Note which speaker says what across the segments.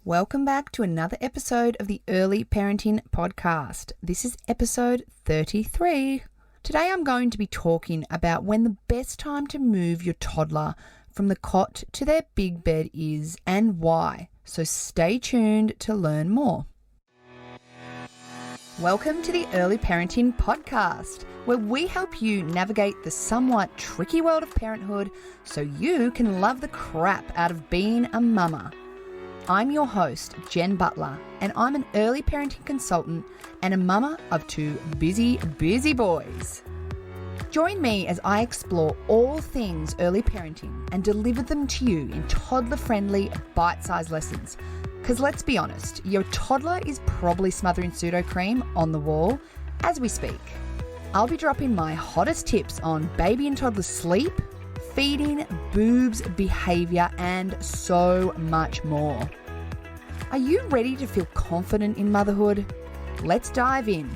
Speaker 1: Welcome back to another episode of the Early Parenting Podcast. This is episode 33. Today I'm going to be talking about when the best time to move your toddler from the cot to their big bed is and why. So stay tuned to learn more. Welcome to the Early Parenting Podcast, where we help you navigate the somewhat tricky world of parenthood so you can love the crap out of being a mama. I'm your host, Jen Butler, and I'm an early parenting consultant and a mama of two busy boys. Join me as I explore all things early parenting and deliver them to you in toddler-friendly, bite-sized lessons. Because let's be honest, your toddler is probably smothering pseudo-cream on the wall as we speak. I'll be dropping my hottest tips on baby and toddler sleep, feeding, boobs, behaviour, and so much more. Are you ready to feel confident in motherhood? Let's dive in.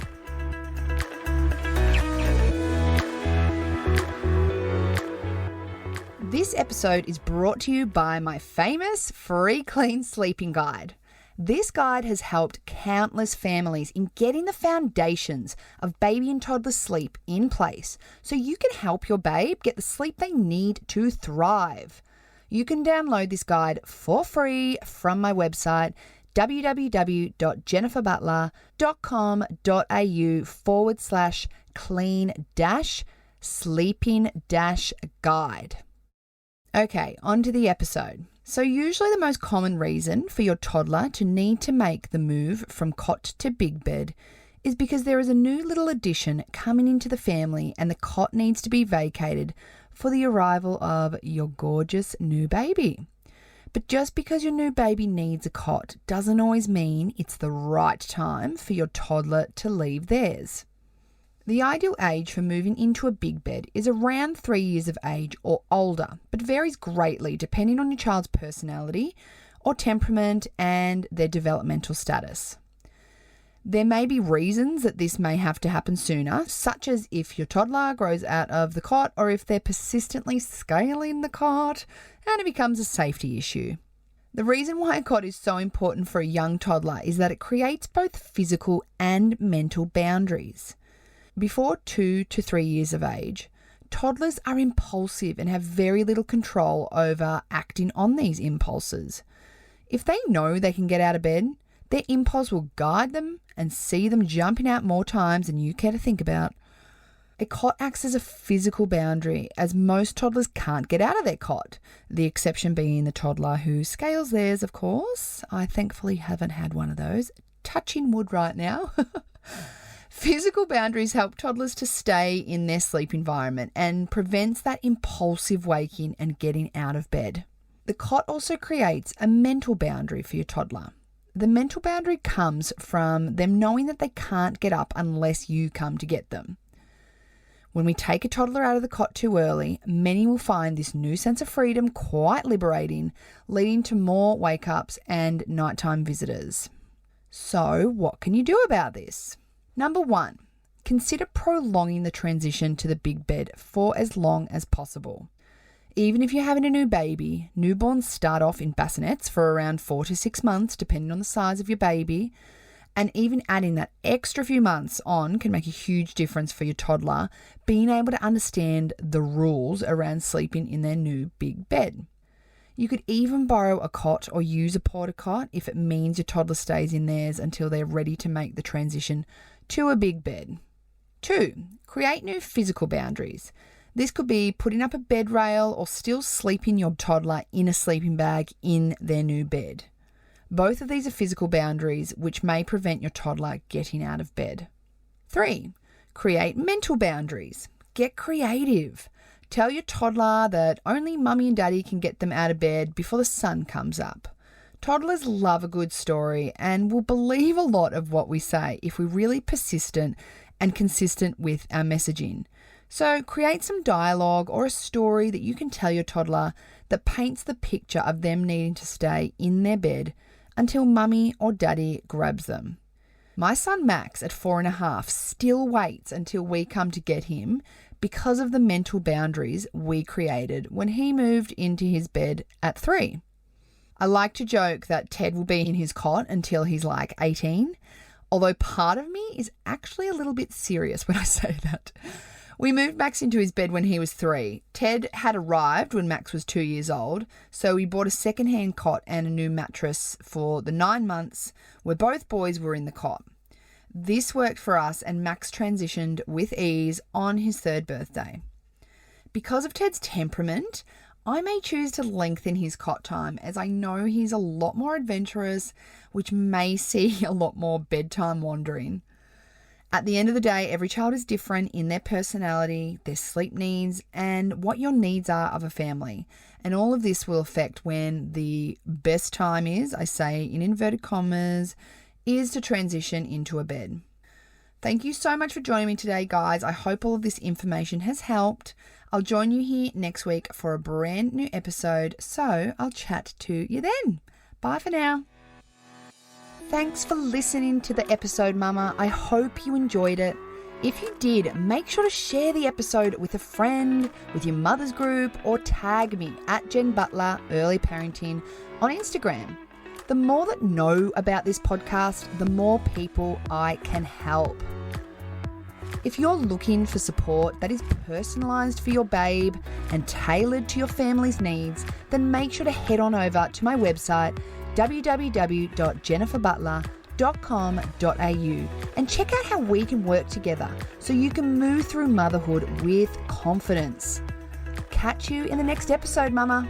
Speaker 1: This episode is brought to you by my famous free clean sleeping guide. This guide has helped countless families in getting the foundations of baby and toddler sleep in place so you can help your babe get the sleep they need to thrive. You can download this guide for free from my website www.jenniferbutler.com.au/clean-sleeping-guide. Okay, on to the episode. So usually the most common reason for your toddler to need to make the move from cot to big bed is because there is a new little addition coming into the family and the cot needs to be vacated for the arrival of your gorgeous new baby. But just because your new baby needs a cot doesn't always mean it's the right time for your toddler to leave theirs. The ideal age for moving into a big bed is around 3 years of age or older, but varies greatly depending on your child's personality or temperament and their developmental status. There may be reasons that this may have to happen sooner, such as if your toddler grows out of the cot or if they're persistently scaling the cot and it becomes a safety issue. The reason why a cot is so important for a young toddler is that it creates both physical and mental boundaries. Before 2 to 3 years of age, toddlers are impulsive and have very little control over acting on these impulses. If they know they can get out of bed, their impulse will guide them and see them jumping out more times than you care to think about. A cot acts as a physical boundary as most toddlers can't get out of their cot, the exception being the toddler who scales theirs, of course. I thankfully haven't had one of those. Touching wood right now. Physical boundaries help toddlers to stay in their sleep environment and prevents that impulsive waking and getting out of bed. The cot also creates a mental boundary for your toddler. The mental boundary comes from them knowing that they can't get up unless you come to get them. When we take a toddler out of the cot too early, many will find this new sense of freedom quite liberating, leading to more wake-ups and nighttime visitors. So, what can you do about this? Number 1, consider prolonging the transition to the big bed for as long as possible. Even if you're having a new baby, newborns start off in bassinets for around 4 to 6 months, depending on the size of your baby. And even adding that extra few months on can make a huge difference for your toddler, being able to understand the rules around sleeping in their new big bed. You could even borrow a cot or use a porta cot if it means your toddler stays in theirs until they're ready to make the transition to a big bed. 2, create new physical boundaries. This could be putting up a bed rail or still sleeping your toddler in a sleeping bag in their new bed. Both of these are physical boundaries which may prevent your toddler getting out of bed. 3, create mental boundaries. Get creative. Tell your toddler that only mummy and daddy can get them out of bed before the sun comes up. Toddlers love a good story and will believe a lot of what we say if we're really persistent and consistent with our messaging. So create some dialogue or a story that you can tell your toddler that paints the picture of them needing to stay in their bed until mummy or daddy grabs them. My son Max at 4.5 still waits until we come to get him because of the mental boundaries we created when he moved into his bed at 3. I like to joke that Ted will be in his cot until he's like 18, although part of me is actually a little bit serious when I say that. We moved Max into his bed when he was 3. Ted had arrived when Max was 2 years old, so we bought a second-hand cot and a new mattress for the 9 months where both boys were in the cot. This worked for us and Max transitioned with ease on his 3rd birthday. Because of Ted's temperament, I may choose to lengthen his cot time as I know he's a lot more adventurous, which may see a lot more bedtime wandering. At the end of the day, every child is different in their personality, their sleep needs, and what your needs are of a family. And all of this will affect when the best time is, I say in inverted commas, is to transition into a bed. Thank you so much for joining me today, guys. I hope all of this information has helped. I'll join you here next week for a brand new episode, so I'll chat to you then. Bye for now. Thanks for listening to the episode, Mama. I hope you enjoyed it. If you did, make sure to share the episode with a friend, with your mother's group, or tag me at Jen Butler Early Parenting on Instagram. The more that know about this podcast, the more people I can help. If you're looking for support that is personalised for your babe and tailored to your family's needs, then make sure to head on over to my website, www.jenniferbutler.com.au, and check out how we can work together so you can move through motherhood with confidence. Catch you in the next episode, Mama.